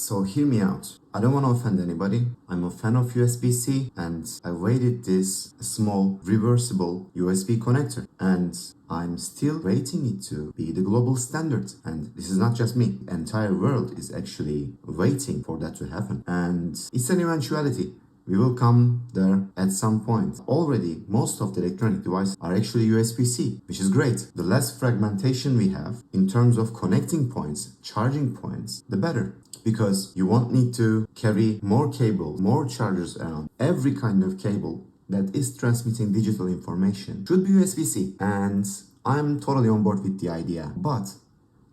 So hear me out. I don't want to offend anybody. I'm a fan of USB-C and I waited this small reversible USB connector and I'm still waiting it to be the global standard. And this is not just me. The entire world is actually waiting for that to happen. And it's an eventuality. We will come there at some point. Already, most of the electronic devices are actually USB-C, which is great. The less fragmentation we have in terms of connecting points, charging points, the better. Because you won't need to carry more cables, more chargers around. Every kind of cable that is transmitting digital information should be USB-C. And I'm totally on board with the idea. But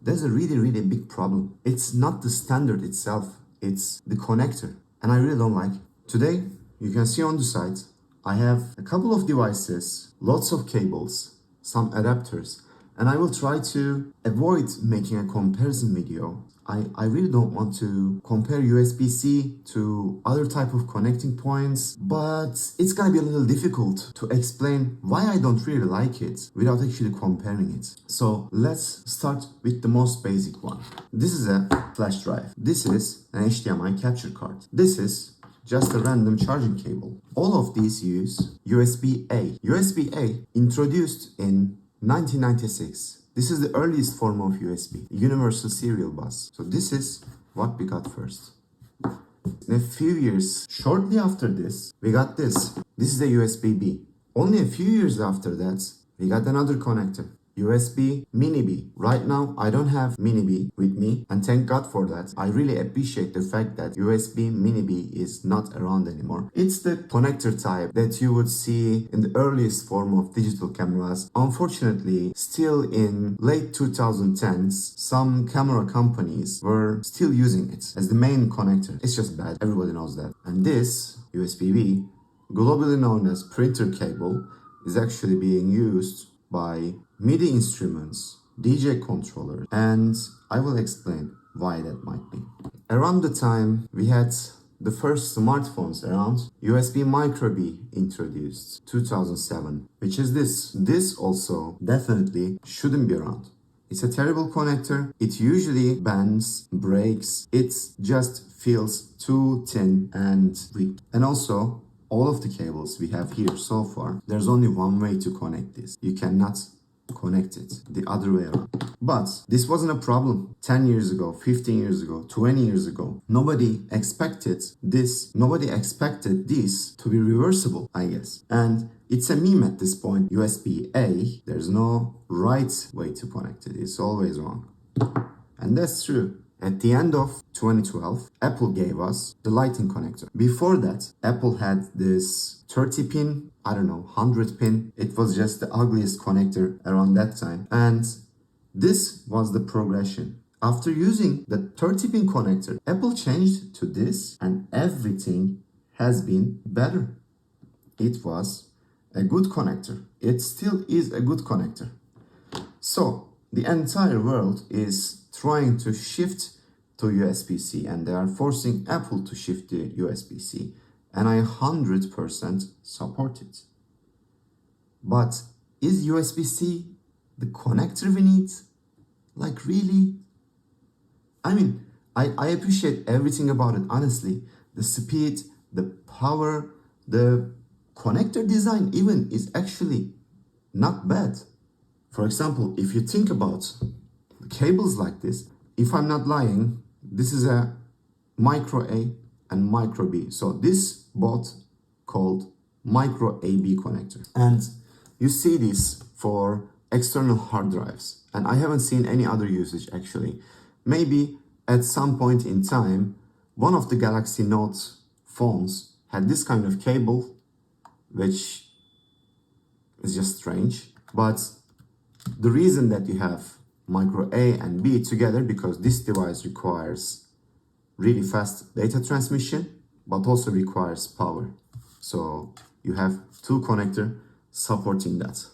there's a really big problem. It's not the standard itself, it's the connector. And I really don't like it. Today, you can see on the site, I have a couple of devices, lots of cables, some adapters, and I will try to avoid making a comparison video. I really don't want to compare USB-C to other type of connecting points, but it's gonna be a little difficult to explain why I don't really like it without actually comparing it. So let's start with the most basic one. This is a flash drive. This is an HDMI capture card. This is just a random charging cable. All of these use USB-A. USB-A introduced in 1996. This is the earliest form of USB, Universal Serial Bus. So this is what we got first. In a few years, shortly after this, we got this. This is a USB-B. Only a few years after that, we got another connector. USB Mini B. Right now, I don't have Mini B with me, and thank God for that. I really appreciate the fact that USB Mini B is not around anymore. It's the connector type that you would see in the earliest form of digital cameras. Unfortunately, still in late 2010s, some camera companies were still using it as the main connector. It's just bad. Everybody knows that. And this USB-B, globally known as printer cable, is actually being used by MIDI instruments, DJ controllers, and I will explain why that might be. Around the time we had the first smartphones around, USB Micro B introduced, 2007, which is this. This also definitely shouldn't be around. It's a terrible connector. It usually bends, breaks. It just feels too thin and weak. And also, all of the cables we have here so far, there's only one way to connect this. You cannot connect it the other way around. But this wasn't a problem 10 years ago, 15 years ago, 20 years ago. Nobody expected this. Nobody expected this to be reversible, I guess. And it's a meme at this point. USB-A, there's no right way to connect it. It's always wrong. And that's true. At the end of 2012, Apple gave us the Lightning connector. Before that, Apple had this 30-pin, 100-pin. It was just the ugliest connector around that time. And this was the progression. After using the 30-pin connector, Apple changed to this and everything has been better. It was a good connector. It still is a good connector. So, the entire world is trying to shift to USB-C and they are forcing Apple to shift to USB-C, and I 100% support it. But is USB-C the connector we need? Like, really? I mean, I appreciate everything about it, honestly. The speed, the power, the connector design even is actually not bad. For example, if you think about cables like this, if I'm not lying, this is a Micro A and Micro B. So this both called Micro AB connector. And you see this for external hard drives. And I haven't seen any other usage actually. Maybe at some point in time, one of the Galaxy Note phones had this kind of cable, which is just strange. But the reason that you have Micro A and B together, because this device requires really fast data transmission, but also requires power. So you have two connectors supporting that.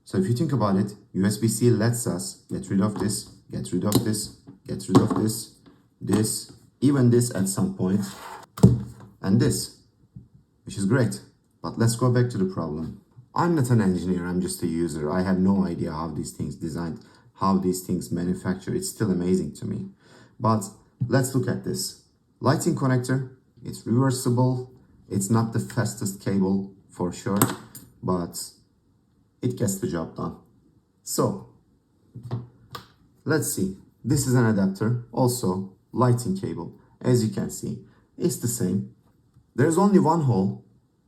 So if you think about it, USB-C lets us get rid of this, get rid of this, get rid of this, even this at some point, and this, which is great. But let's go back to the problem. I'm not an engineer, I'm just a user. I have no idea how these things designed, how these things manufacture. It's still amazing to me. But let's look at this. Lighting connector, it's reversible. It's not the fastest cable for sure, but it gets the job done. So, let's see. This is an adapter, also lighting cable. As you can see, it's the same. There's only one hole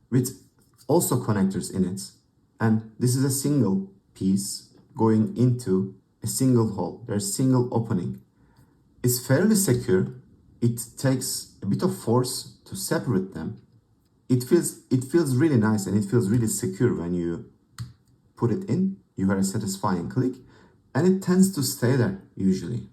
with also connectors in it. And this is a single piece going into a single hole. There's a single opening. It's fairly secure. It takes a bit of force to separate them. It feels really nice and it feels really secure when you put it in. You hear a satisfying click and it tends to stay there usually.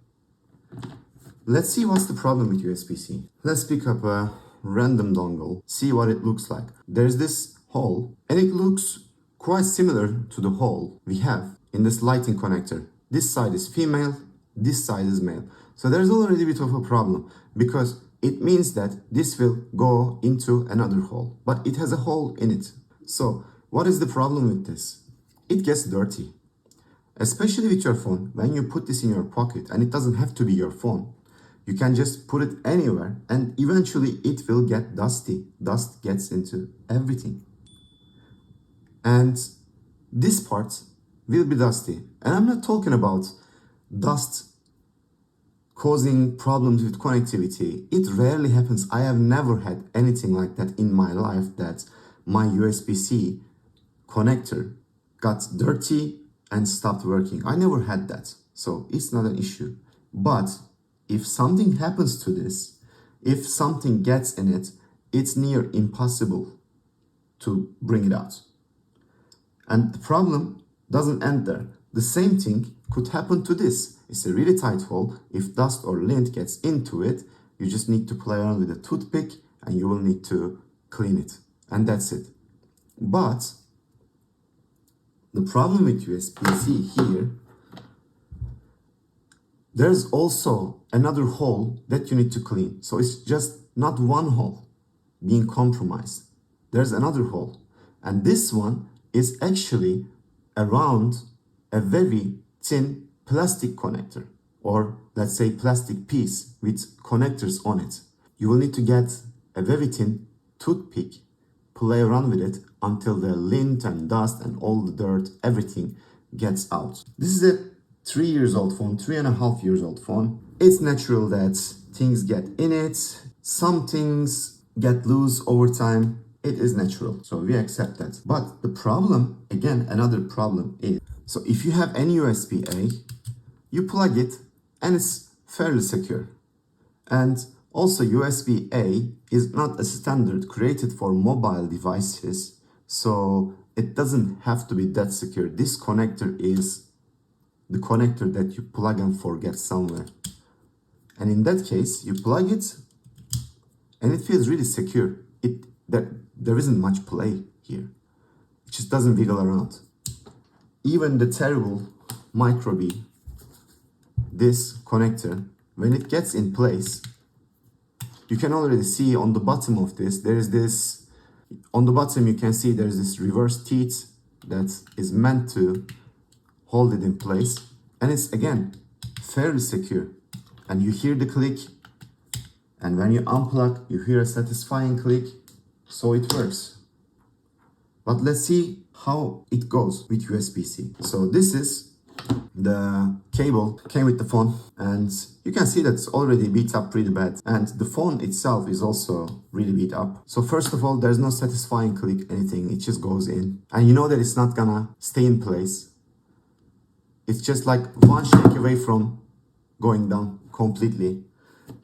Let's see what's the problem with USB-C. Let's pick up a random dongle, see what it looks like. There's this hole and it looks quite similar to the hole we have in this lighting connector. This side is female, this side is male. So there's already a bit of a problem because it means that this will go into another hole, but it has a hole in it. So what is the problem with this? It gets dirty, especially with your phone. When you put this in your pocket, and it doesn't have to be your phone, you can just put it anywhere and eventually it will get dusty. Dust gets into everything. And this part will be dusty. And I'm not talking about dust causing problems with connectivity. It rarely happens. I have never had anything like that in my life, that my USB-C connector got dirty and stopped working. I never had that. So it's not an issue. But if something happens to this, if something gets in it, it's near impossible to bring it out. And the problem doesn't end there. The same thing could happen to this. It's a really tight hole. If dust or lint gets into it, you just need to play around with a toothpick and you will need to clean it. And that's it. But the problem with USB-C here, there's also another hole that you need to clean. So it's just not one hole being compromised. There's another hole. And this one is actually around a very thin plastic connector, or let's say plastic piece with connectors on it. You will need to get a very thin toothpick, play around with it until the lint and dust and all the dirt, everything gets out. This is a 3-year-old phone, 3.5-year-old phone. It's natural that things get in it. Some things get loose over time. It is natural, so we accept that. But the problem, again, another problem is, so if you have any USB-A, you plug it and it's fairly secure. And also USB-A is not a standard created for mobile devices, so it doesn't have to be that secure. This connector is the connector that you plug and forget somewhere. And in that case, you plug it and it feels really secure. There isn't much play here. It just doesn't wiggle around. Even the terrible micro B, this connector, when it gets in place, you can already see on the bottom of this, there is this, on the bottom you can see there's this reverse teeth that is meant to hold it in place. And it's, again, fairly secure. And you hear the click. And when you unplug, you hear a satisfying click. So it works. But let's see how it goes with USB-C. So this is the cable came with the phone, and you can see that it's already beat up pretty bad, and the phone itself is also really beat up. So first of all, there's no satisfying click, anything, it just goes in, and you know that it's not gonna stay in place. It's just like one shake away from going down completely,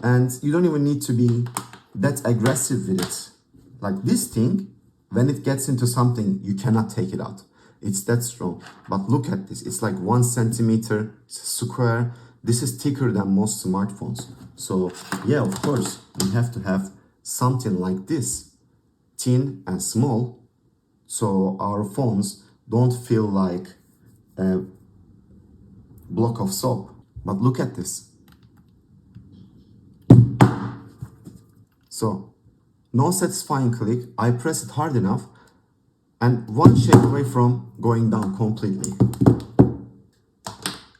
and you don't even need to be that aggressive with it. Like this thing, when it gets into something, you cannot take it out. It's that strong. But look at this. It's like 1 centimeter, it's square. This is thicker than most smartphones. So yeah, of course, we have to have something like this, thin and small, so our phones don't feel like a block of soap. But look at this. So no satisfying click. I press it hard enough and one shake away from going down completely.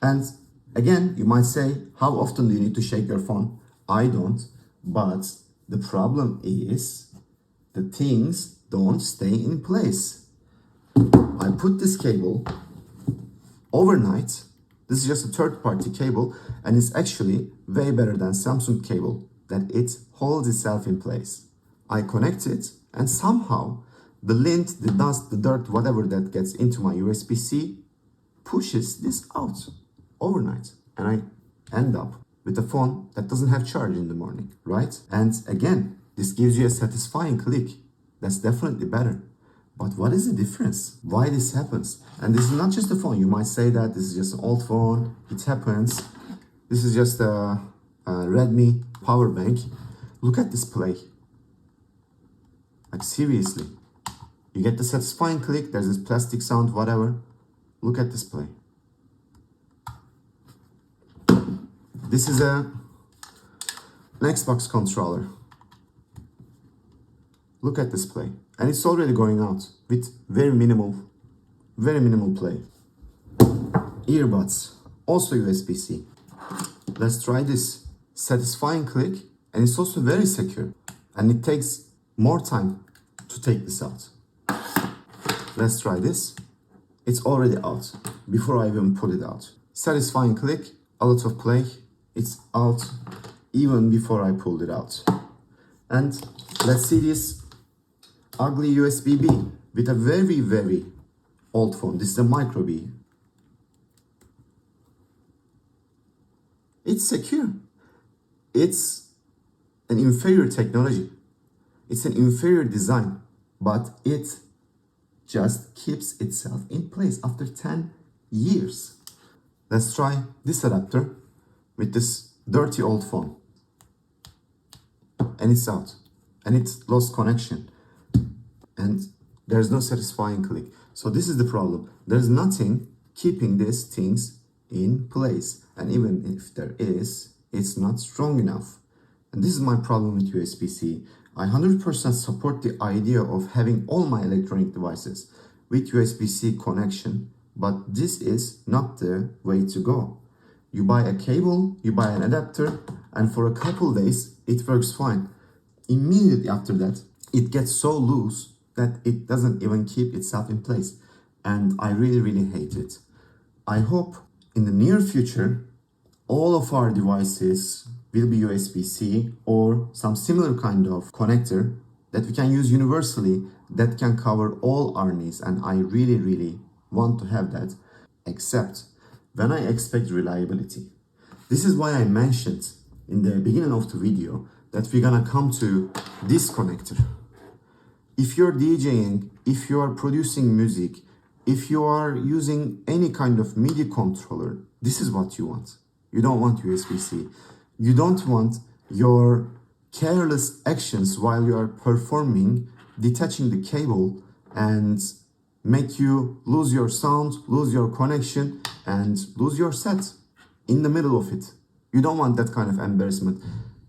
And again, you might say, how often do you need to shake your phone? I don't. But the problem is the things don't stay in place. I put this cable overnight. This is just a third-party cable, and it's actually way better than Samsung cable, that it holds itself in place. I connect it, and somehow the lint, the dust, the dirt, whatever that gets into my USB-C pushes this out overnight, and I end up with a phone that doesn't have charge in the morning, right? And again, this gives you a satisfying click. That's definitely better. But what is the difference? Why this happens? And this is not just a phone. You might say that this is just an old phone. It happens. This is just a Redmi power bank. Look at this play. Like seriously. You get the satisfying click. There's this plastic sound, whatever. Look at this play. This is an Xbox controller. Look at this play. And it's already going out with very minimal play. Earbuds, also USB-C. Let's try this. Satisfying click, and it's also very secure. And it takes more time to take this out. Let's try this. It's already out before I even pull it out. Satisfying click, a lot of play. It's out even before I pulled it out. And let's see this ugly USB-B with a very old phone. This is a micro B. It's secure. It's an inferior technology. It's an inferior design, but it just keeps itself in place after 10 years. Let's try this adapter with this dirty old phone. And it's out. And it lost connection. And there's no satisfying click. So this is the problem. There's nothing keeping these things in place. And even if there is, it's not strong enough. And this is my problem with USB-C. I 100% support the idea of having all my electronic devices with USB-C connection, but this is not the way to go. You buy a cable, you buy an adapter, and for a couple days, it works fine. Immediately after that, it gets so loose that it doesn't even keep itself in place. And I really hate it. I hope in the near future, all of our devices will be USB-C or some similar kind of connector that we can use universally that can cover all our needs. And I really want to have that, except when I expect reliability. This is why I mentioned in the beginning of the video that we're gonna come to this connector. If you're DJing, if you are producing music, if you are using any kind of MIDI controller, this is what you want. You don't want USB-C. You don't want your careless actions while you are performing, detaching the cable and make you lose your sound, lose your connection, and lose your set in the middle of it. You don't want that kind of embarrassment.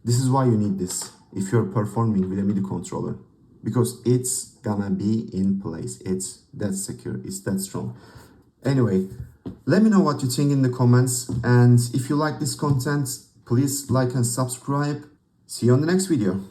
This is why you need this if you're performing with a MIDI controller, because it's gonna be in place. It's that secure, it's that strong. Anyway, let me know what you think in the comments, and if you like this content, please like and subscribe. See you on the next video.